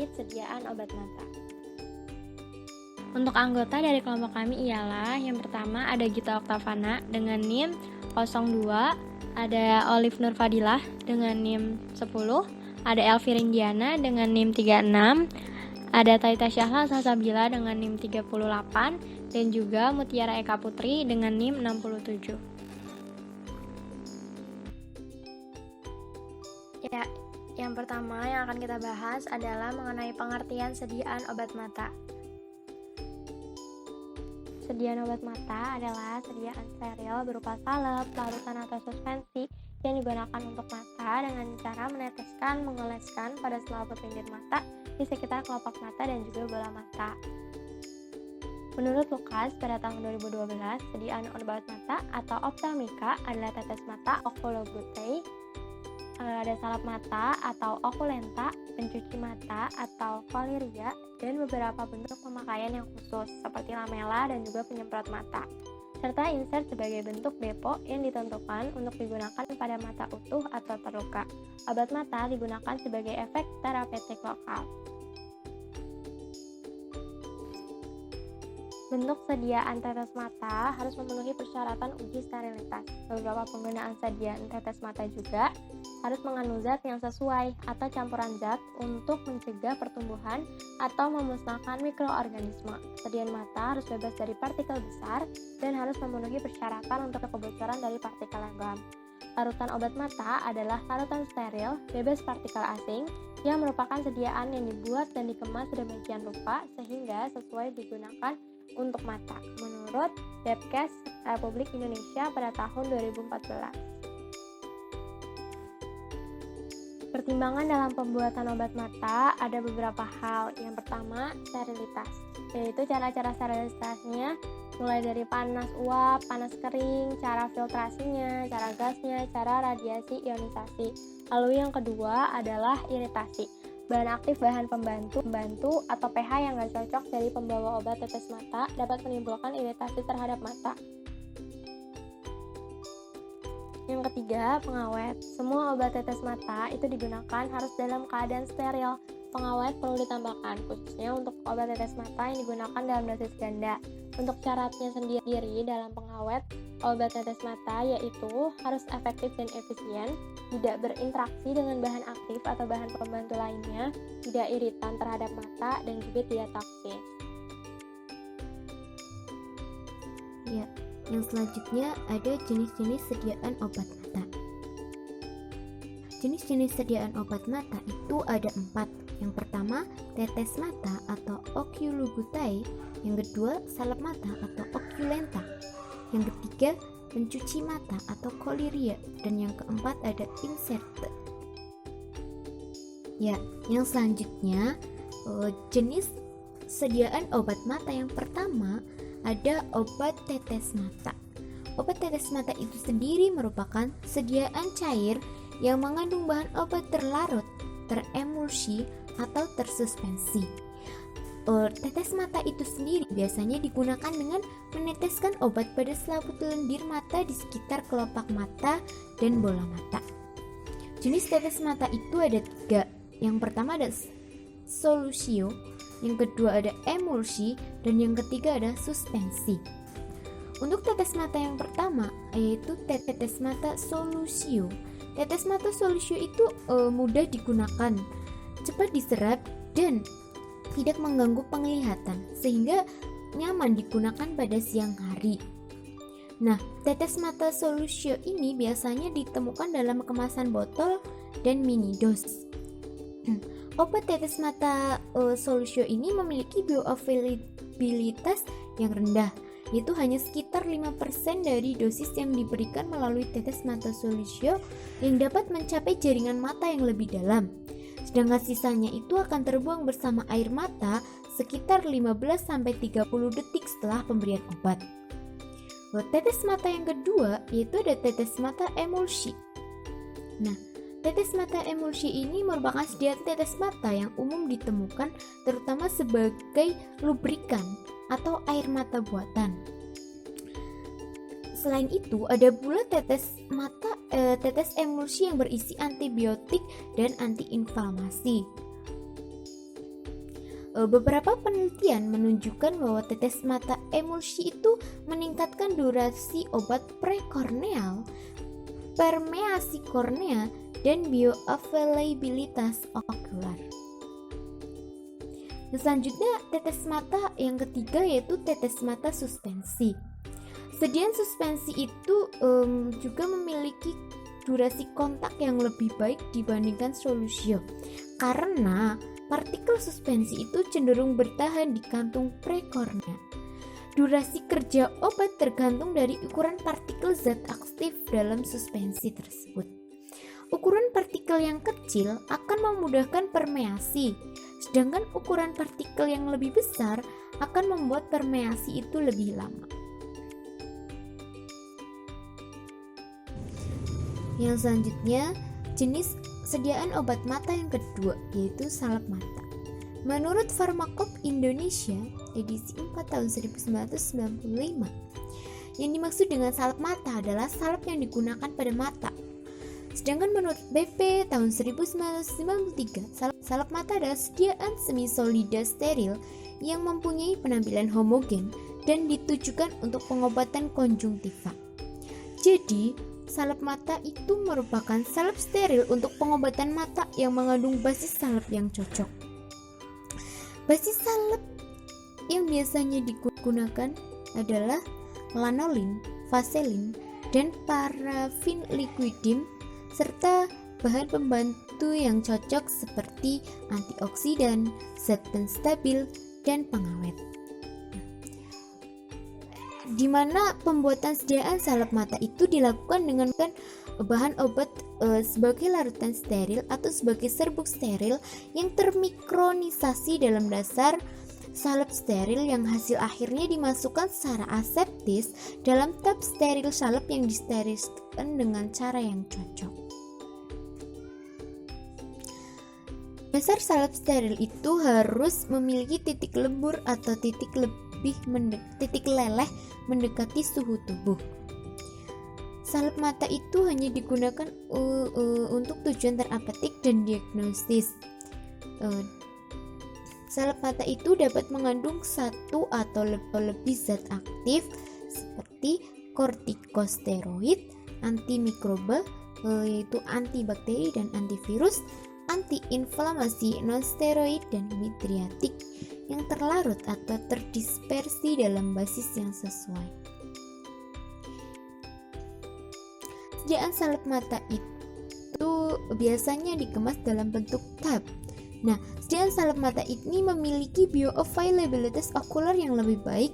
terkait sediaan obat mata. Untuk anggota dari kelompok kami ialah yang pertama ada Gita Oktavana dengan NIM 02, ada Olive Nurfadilah dengan NIM 10, ada Elvi Rindiana dengan NIM 36, ada Taita Syahla Salsabila dengan NIM 38, dan juga Mutiara Eka Putri dengan NIM 67. Ya, yang pertama yang akan kita bahas adalah mengenai pengertian sediaan obat mata. Sediaan obat mata adalah sediaan steril berupa salep, larutan atau suspensi yang digunakan untuk mata dengan cara meneteskan, mengoleskan pada selaput bibir mata di sekitar kelopak mata dan juga bola mata. Menurut Lukas, pada tahun 2012, sediaan obat mata atau ophthalmika adalah tetes mata oculobutyl, ada salep mata atau okulenta, pencuci mata atau koliria, dan beberapa bentuk pemakaian yang khusus seperti lamela dan juga penyemprot mata, serta insert sebagai bentuk depo yang ditentukan untuk digunakan pada mata utuh atau terluka. Obat mata digunakan sebagai efek terapeutik lokal. Bentuk sediaan tetes mata harus memenuhi persyaratan uji sterilitas. Beberapa penggunaan sediaan tetes mata juga harus mengandung zat yang sesuai atau campuran zat untuk mencegah pertumbuhan atau memusnahkan mikroorganisme. Sediaan mata harus bebas dari partikel besar dan harus memenuhi persyaratan untuk kebocoran dari partikel logam. Larutan obat mata adalah larutan steril, bebas partikel asing, yang merupakan sediaan yang dibuat dan dikemas sedemikian rupa sehingga sesuai digunakan untuk mata, menurut Depkes Republik Indonesia pada tahun 2014. Pertimbangan dalam pembuatan obat mata ada beberapa hal. Yang pertama, sterilitas, yaitu cara-cara sterilitasnya mulai dari panas uap, panas kering, cara filtrasinya, cara gasnya, cara radiasi ionisasi. Lalu yang kedua adalah iritasi. Bahan aktif bahan pembantu atau pH yang gak cocok dari pembawa obat tetes mata dapat menimbulkan iritasi terhadap mata. Yang ketiga, pengawet. Semua obat tetes mata itu digunakan harus dalam keadaan steril. Pengawet perlu ditambahkan, khususnya untuk obat tetes mata yang digunakan dalam dosis ganda. Untuk syaratnya sendiri dalam pengawet obat tetes mata yaitu harus efektif dan efisien, tidak berinteraksi dengan bahan aktif atau bahan pembantu lainnya, tidak iritan terhadap mata, dan juga tidak toksis. Ya, yang selanjutnya ada jenis-jenis sediaan obat mata. Jenis-jenis sediaan obat mata itu ada 4. Yang pertama, tetes mata atau oculobutyl. Yang kedua, salep mata atau oculenta. Yang ketiga, pencuci mata atau koliria. Dan yang keempat ada insert. Ya, yang selanjutnya jenis sediaan obat mata yang pertama ada obat tetes mata. Obat tetes mata itu sendiri merupakan sediaan cair yang mengandung bahan obat terlarut, teremulsi, atau tersuspensi. Tetes mata itu sendiri biasanya digunakan dengan meneteskan obat pada selaput lendir mata di sekitar kelopak mata dan bola mata. Jenis tetes mata itu ada 3. Yang pertama ada solusio, yang kedua ada emulsi, dan yang ketiga ada suspensi. Untuk tetes mata yang pertama yaitu tetes mata solusio. Tetes mata solusio itu mudah digunakan, cepat diserap, dan tidak mengganggu penglihatan sehingga nyaman digunakan pada siang hari. Nah, tetes mata solusio ini biasanya ditemukan dalam kemasan botol dan mini dos. Obat tetes mata solusio ini memiliki bioavailabilitas yang rendah, yaitu hanya sekitar 5% dari dosis yang diberikan melalui tetes mata solusio yang dapat mencapai jaringan mata yang lebih dalam. Sedangkan sisanya itu akan terbuang bersama air mata sekitar 15-30 detik setelah pemberian obat. Tetes mata yang kedua yaitu ada tetes mata emulsi. Nah, tetes mata emulsi ini merupakan sediaan tetes mata yang umum ditemukan terutama sebagai lubrikan atau air mata buatan. Selain itu, ada pula tetes emulsi yang berisi antibiotik dan antiinflamasi. Beberapa penelitian menunjukkan bahwa tetes mata emulsi itu meningkatkan durasi obat prekorneal, permeasi kornea, dan bioavailabilitas okular. Selanjutnya, tetes mata yang ketiga yaitu tetes mata suspensi. Sediaan suspensi itu juga memiliki durasi kontak yang lebih baik dibandingkan solusio, karena partikel suspensi itu cenderung bertahan di kantung prekornea. Durasi kerja obat tergantung dari ukuran partikel zat aktif dalam suspensi tersebut. Ukuran partikel yang kecil akan memudahkan permeasi, sedangkan ukuran partikel yang lebih besar akan membuat permeasi itu lebih lama. Yang selanjutnya, jenis sediaan obat mata yang kedua yaitu salep mata. Menurut Pharmacope Indonesia edisi 4 tahun 1995, yang dimaksud dengan salep mata adalah salep yang digunakan pada mata. Sedangkan menurut BP tahun 1993, salep mata adalah sediaan semisolida steril yang mempunyai penampilan homogen dan ditujukan untuk pengobatan konjungtiva. Jadi, salep mata itu merupakan salep steril untuk pengobatan mata yang mengandung basis salep yang cocok. Basis salep yang biasanya digunakan adalah lanolin, vaselin, dan parafin liquidim, serta bahan pembantu yang cocok seperti antioksidan, zat penstabil, dan pengawet. Di mana pembuatan sediaan salep mata itu dilakukan dengan bahan obat sebagai larutan steril atau sebagai serbuk steril yang termikronisasi dalam dasar salep steril yang hasil akhirnya dimasukkan secara aseptis dalam tab steril salep yang disterilkan dengan cara yang cocok. Dasar salep steril itu harus memiliki titik lebur atau titik leleh mendekati suhu tubuh. Salep mata itu hanya digunakan untuk tujuan terapeutik dan diagnosis. Salep mata itu dapat mengandung satu atau lebih zat aktif seperti kortikosteroid, antimikroba yaitu antibakteri dan antivirus, antiinflamasi non-steroid, dan midriatik yang terlarut atau terdispersi dalam basis yang sesuai. Sediaan salep mata itu biasanya dikemas dalam bentuk tab. Nah, sediaan salep mata ini memiliki bioavailabilitas okular yang lebih baik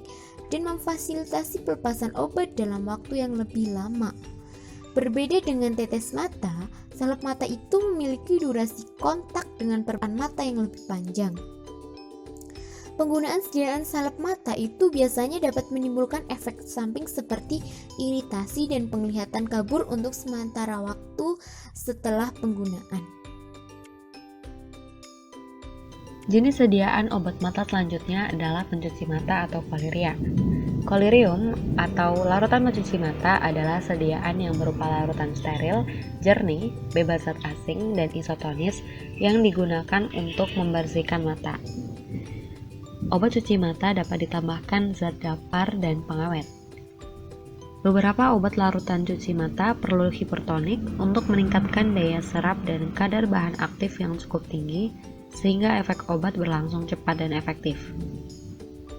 dan memfasilitasi pelepasan obat dalam waktu yang lebih lama. Berbeda dengan tetes mata, salep mata itu memiliki durasi kontak dengan permukaan mata yang lebih panjang. Penggunaan sediaan salep mata itu biasanya dapat menimbulkan efek samping seperti iritasi dan penglihatan kabur untuk sementara waktu setelah penggunaan. Jenis sediaan obat mata selanjutnya adalah pencuci mata atau koliria. Kolirium atau larutan pencuci mata adalah sediaan yang berupa larutan steril, jernih, bebas zat asing, dan isotonis yang digunakan untuk membersihkan mata. Obat cuci mata dapat ditambahkan zat dapar dan pengawet. Beberapa obat larutan cuci mata perlu hipertonik untuk meningkatkan daya serap dan kadar bahan aktif yang cukup tinggi sehingga efek obat berlangsung cepat dan efektif.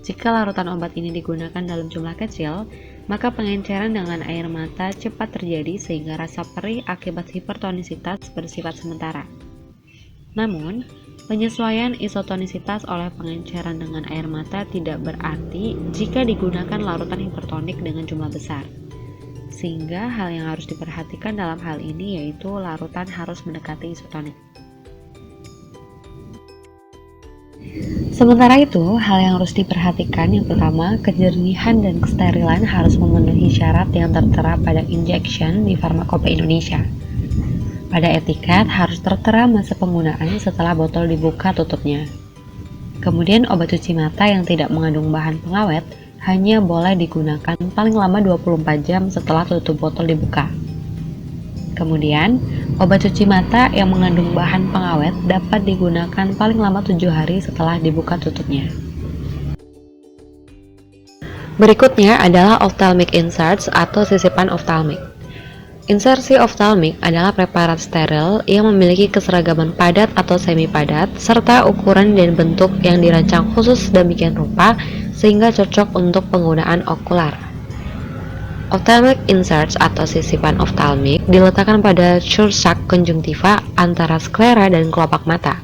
Jika larutan obat ini digunakan dalam jumlah kecil, maka pengenceran dengan air mata cepat terjadi sehingga rasa perih akibat hipertonisitas bersifat sementara. Namun, penyesuaian isotonisitas oleh pengenceran dengan air mata tidak berarti jika digunakan larutan hipertonik dengan jumlah besar. Sehingga hal yang harus diperhatikan dalam hal ini yaitu larutan harus mendekati isotonik. Sementara itu, hal yang harus diperhatikan yang pertama, kejernihan dan kesterilan harus memenuhi syarat yang tertera pada injection di Pharmacope Indonesia. Pada etiket harus tertera masa penggunaan setelah botol dibuka tutupnya. Kemudian obat cuci mata yang tidak mengandung bahan pengawet hanya boleh digunakan paling lama 24 jam setelah tutup botol dibuka. Kemudian, obat cuci mata yang mengandung bahan pengawet dapat digunakan paling lama 7 hari setelah dibuka tutupnya. Berikutnya adalah ophthalmic inserts atau sisipan ophthalmik. Insersi ophthalmik adalah preparat steril yang memiliki keseragaman padat atau semi padat, serta ukuran dan bentuk yang dirancang khusus demikian rupa sehingga cocok untuk penggunaan okular. Ophthalmic inserts atau sisipan ophthalmik diletakkan pada cursak konjungtiva antara sklera dan kelopak mata.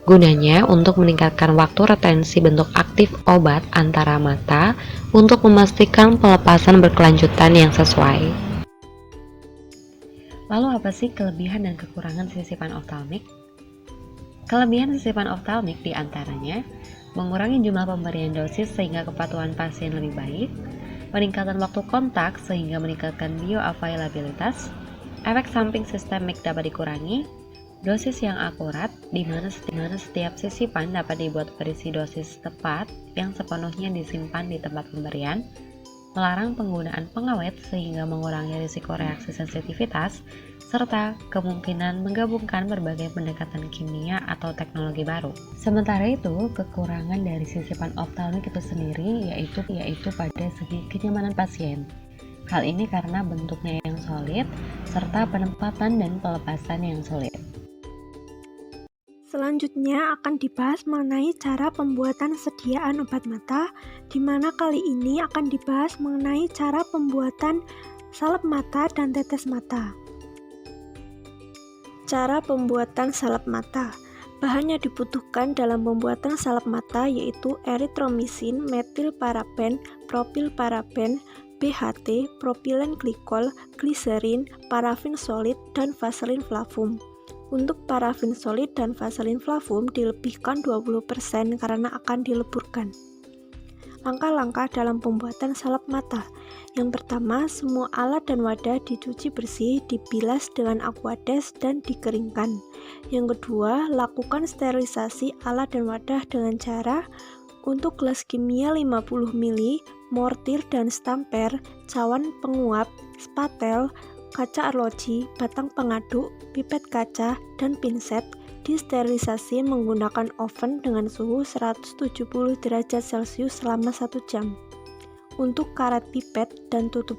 Gunanya untuk meningkatkan waktu retensi bentuk aktif obat antara mata untuk memastikan pelepasan berkelanjutan yang sesuai. Lalu apa sih kelebihan dan kekurangan sisipan ophthalmik? Kelebihan sisipan ophthalmik diantaranya mengurangi jumlah pemberian dosis sehingga kepatuhan pasien lebih baik, peningkatan waktu kontak sehingga meningkatkan bioavailabilitas, efek samping sistemik dapat dikurangi, dosis yang akurat di mana setiap sisipan dapat dibuat berisi dosis tepat yang sepenuhnya disimpan di tempat pemberian, melarang penggunaan pengawet sehingga mengurangi risiko reaksi sensitivitas, serta kemungkinan menggabungkan berbagai pendekatan kimia atau teknologi baru. Sementara itu, kekurangan dari sisipan ophthalmik itu sendiri yaitu pada segi kenyamanan pasien. Hal ini karena bentuknya yang solid, serta penempatan dan pelepasan yang sulit. Selanjutnya akan dibahas mengenai cara pembuatan sediaan obat mata, di mana kali ini akan dibahas mengenai cara pembuatan salep mata dan tetes mata. Cara pembuatan salep mata. Bahan yang dibutuhkan dalam pembuatan salep mata yaitu eritromisin, metilparaben, propilparaben, BHT, propilen glikol, gliserin, parafin solid, dan vaselin flavum. Untuk parafin solid dan vaselin flavum dilebihkan 20% karena akan dileburkan. Langkah-langkah dalam pembuatan salep mata. Yang pertama, semua alat dan wadah dicuci bersih, dibilas dengan aquades dan dikeringkan. Yang kedua, lakukan sterilisasi alat dan wadah dengan cara untuk gelas kimia 50 ml, mortir dan stamper, cawan penguap, spatel, kaca arloji, batang pengaduk, pipet kaca, dan pinset disterilisasi menggunakan oven dengan suhu 170 derajat Celcius selama 1 jam. Untuk karet pipet dan tutup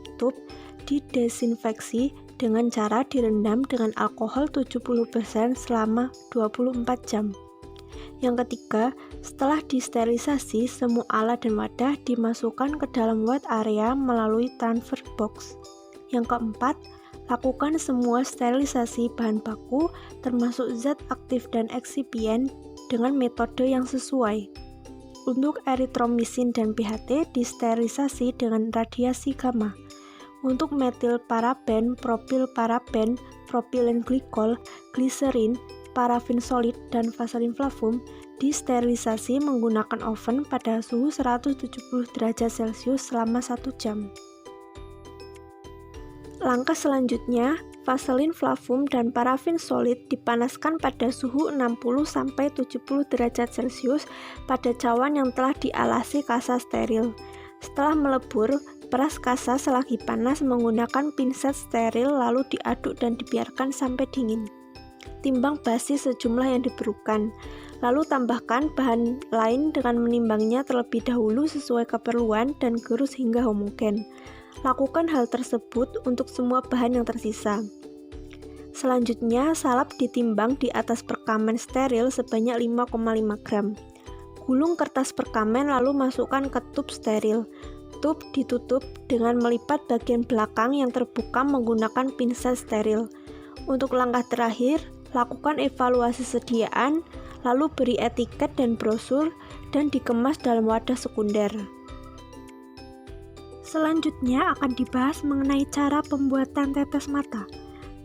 didesinfeksi dengan cara direndam dengan alkohol 70% selama 24 jam. Yang ketiga, setelah disterilisasi, semua alat dan wadah dimasukkan ke dalam wet area melalui transfer box. Yang keempat, lakukan semua sterilisasi bahan baku termasuk zat aktif dan eksipien dengan metode yang sesuai. Untuk eritromisin dan BHT disterilisasi dengan radiasi gamma. Untuk metilparaben, propilparaben, propilen glikol, gliserin, parafin solid, dan vaselin flavum disterilisasi menggunakan oven pada suhu 170 derajat Celcius selama 1 jam. Langkah selanjutnya, vaselin flavum dan parafin solid dipanaskan pada suhu 60-70 derajat Celcius pada cawan yang telah dialasi kasa steril. Setelah melebur, peras kasa selagi panas menggunakan pinset steril lalu diaduk dan dibiarkan sampai dingin. Timbang basi sejumlah yang diperlukan, lalu tambahkan bahan lain dengan menimbangnya terlebih dahulu sesuai keperluan dan gerus hingga homogen. Lakukan hal tersebut untuk semua bahan yang tersisa. Selanjutnya, salep ditimbang di atas perkamen steril sebanyak 5,5 gram. Gulung kertas perkamen lalu masukkan ke tub steril. Tub ditutup dengan melipat bagian belakang yang terbuka menggunakan pinset steril. Untuk langkah terakhir, lakukan evaluasi sediaan, lalu beri etiket dan brosur, dan dikemas dalam wadah sekunder. Selanjutnya akan dibahas mengenai cara pembuatan tetes mata.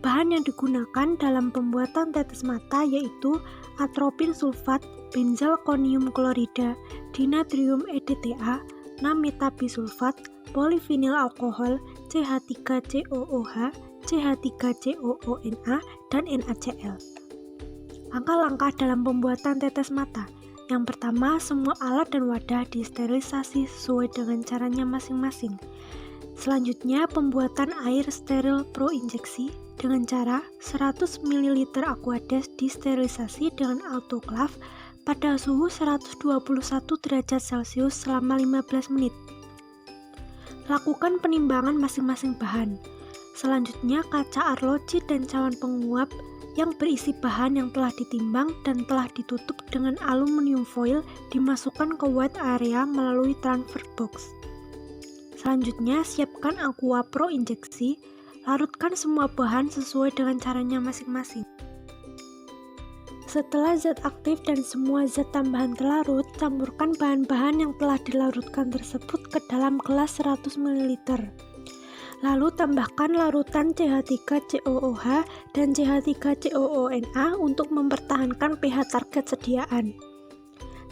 Bahan yang digunakan dalam pembuatan tetes mata yaitu atropin sulfat, benzalkonium klorida, dinatrium EDTA, nametabisulfat, polivinil alkohol, CH3COOH, CH3COONA, dan NaCl. Langkah-langkah dalam pembuatan tetes mata. Yang pertama, semua alat dan wadah disterilisasi sesuai dengan caranya masing-masing. Selanjutnya, pembuatan air steril pro injeksi dengan cara 100 ml Aquades disterilisasi dengan autoclave pada suhu 121 derajat Celcius selama 15 menit. Lakukan penimbangan masing-masing bahan. Selanjutnya, kaca arloji dan cawan penguap yang berisi bahan yang telah ditimbang dan telah ditutup dengan aluminium foil dimasukkan ke wet area melalui transfer box. Selanjutnya, siapkan aqua pro injeksi. Larutkan semua bahan sesuai dengan caranya masing-masing. Setelah zat aktif dan semua zat tambahan terlarut, campurkan bahan-bahan yang telah dilarutkan tersebut ke dalam gelas 100 ml. Lalu tambahkan larutan CH3COOH dan CH3COONA untuk mempertahankan pH target sediaan.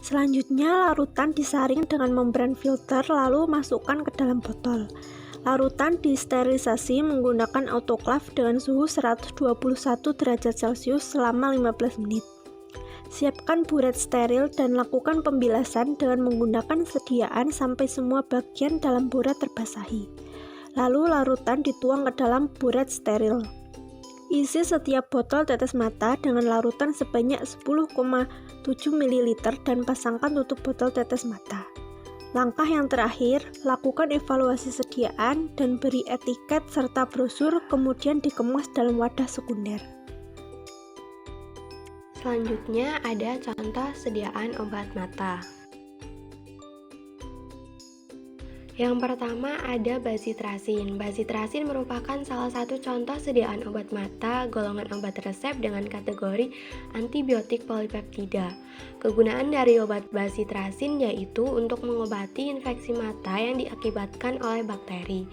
Selanjutnya, larutan disaring dengan membran filter lalu masukkan ke dalam botol. Larutan disterilisasi menggunakan autoclave dengan suhu 121 derajat Celcius selama 15 menit. Siapkan buret steril dan lakukan pembilasan dengan menggunakan sediaan sampai semua bagian dalam buret terbasahi. Lalu larutan dituang ke dalam buret steril. Isi setiap botol tetes mata dengan larutan sebanyak 10,7 ml dan pasangkan tutup botol tetes mata. Langkah yang terakhir, lakukan evaluasi sediaan dan beri etiket serta brosur, kemudian dikemas dalam wadah sekunder. Selanjutnya ada contoh sediaan obat mata. Yang pertama ada bacitracin. Bacitracin merupakan salah satu contoh sediaan obat mata golongan obat resep dengan kategori antibiotik polipeptida. Kegunaan dari obat bacitracin yaitu untuk mengobati infeksi mata yang diakibatkan oleh bakteri.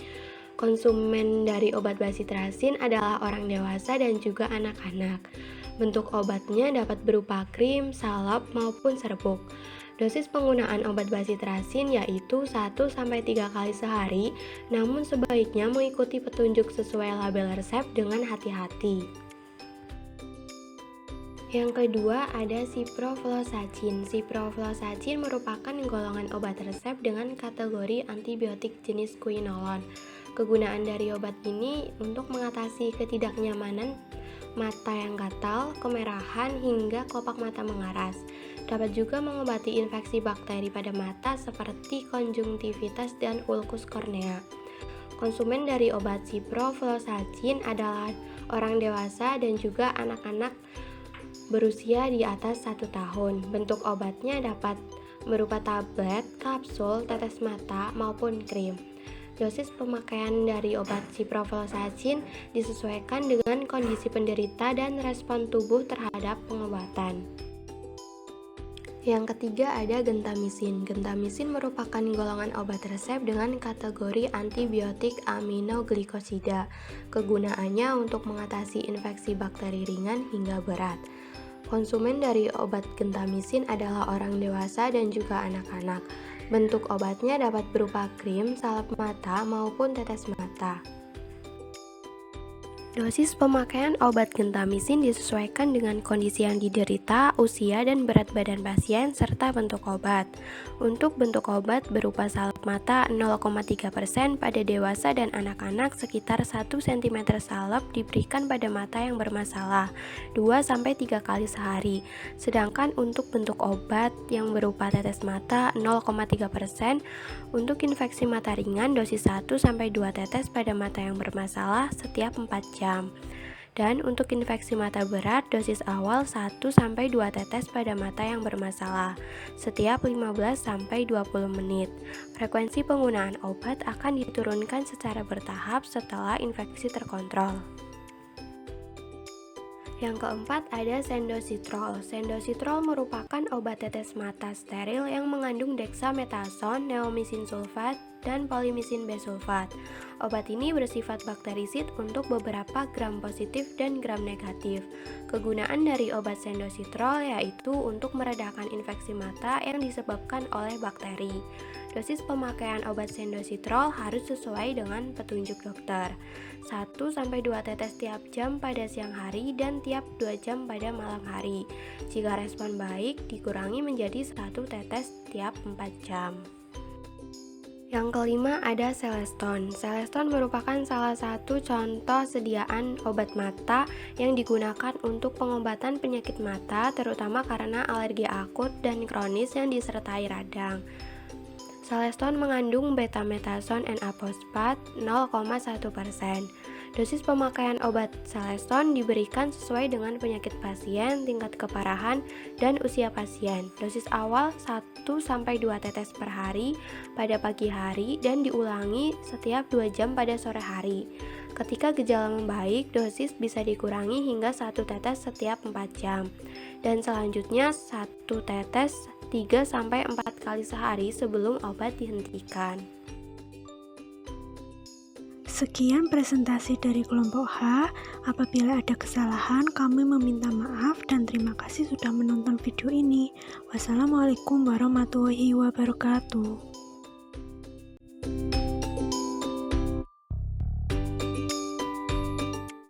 Konsumen dari obat bacitracin adalah orang dewasa dan juga anak-anak. Bentuk obatnya dapat berupa krim, salep, maupun serbuk. Dosis penggunaan obat bacitracin yaitu 1-3 kali sehari, namun sebaiknya mengikuti petunjuk sesuai label resep dengan hati-hati. Yang kedua ada ciprofloxacin. Ciprofloxacin merupakan golongan obat resep dengan kategori antibiotik jenis quinolone. Kegunaan dari obat ini untuk mengatasi ketidaknyamanan mata yang gatal, kemerahan, hingga kelopak mata mengaras. Dapat juga mengobati infeksi bakteri pada mata seperti konjungtivitis dan ulkus kornea. Konsumen dari obat ciprofloxacin adalah orang dewasa dan juga anak-anak berusia di atas 1 tahun. Bentuk obatnya dapat berupa tablet, kapsul, tetes mata, maupun krim. Dosis pemakaian dari obat ciprofloxacin disesuaikan dengan kondisi penderita dan respon tubuh terhadap pengobatan. Yang ketiga ada gentamisin. Gentamisin merupakan golongan obat resep dengan kategori antibiotik aminoglikosida. Kegunaannya untuk mengatasi infeksi bakteri ringan hingga berat. Konsumen dari obat gentamisin adalah orang dewasa dan juga anak-anak. Bentuk obatnya dapat berupa krim, salep mata, maupun tetes mata. Dosis pemakaian obat gentamisin disesuaikan dengan kondisi yang diderita, usia dan berat badan pasien, serta bentuk obat. Untuk bentuk obat berupa salep mata 0,3% pada dewasa dan anak-anak sekitar 1 cm salep diberikan pada mata yang bermasalah 2-3 kali sehari. Sedangkan untuk bentuk obat yang berupa tetes mata 0,3% untuk infeksi mata ringan dosis 1-2 tetes pada mata yang bermasalah setiap 4 jam. Dan untuk infeksi mata berat, dosis awal 1-2 tetes pada mata yang bermasalah setiap 15-20 menit. Frekuensi penggunaan obat akan diturunkan secara bertahap setelah infeksi terkontrol. Yang keempat ada sendositrol. Sendositrol merupakan obat tetes mata steril yang mengandung dexamethasone, neomisin sulfat, dan polimisin B-sulfat. Obat ini bersifat bakterisid untuk beberapa gram positif dan gram negatif. Kegunaan dari obat sendositrol yaitu untuk meredakan infeksi mata yang disebabkan oleh bakteri. Dosis pemakaian obat sendositrol harus sesuai dengan petunjuk dokter. 1-2 tetes tiap jam pada siang hari dan tiap 2 jam pada malam hari. Jika respon baik, dikurangi menjadi 1 tetes tiap 4 jam. Yang kelima ada Celestone. Celestone merupakan salah satu contoh sediaan obat mata yang digunakan untuk pengobatan penyakit mata, terutama karena alergi akut dan kronis yang disertai radang. Celestone mengandung betamethasone N-apospat 0,1%. Dosis pemakaian obat Celestone diberikan sesuai dengan penyakit pasien, tingkat keparahan, dan usia pasien. Dosis awal 1-2 tetes per hari pada pagi hari dan diulangi setiap 2 jam pada sore hari. Ketika gejala membaik, dosis bisa dikurangi hingga 1 tetes setiap 4 jam. Dan selanjutnya 1 tetes 3-4 kali sehari sebelum obat dihentikan. Sekian presentasi dari kelompok H. Apabila ada kesalahan, kami meminta maaf dan terima kasih sudah menonton video ini. Wassalamualaikum warahmatullahi wabarakatuh.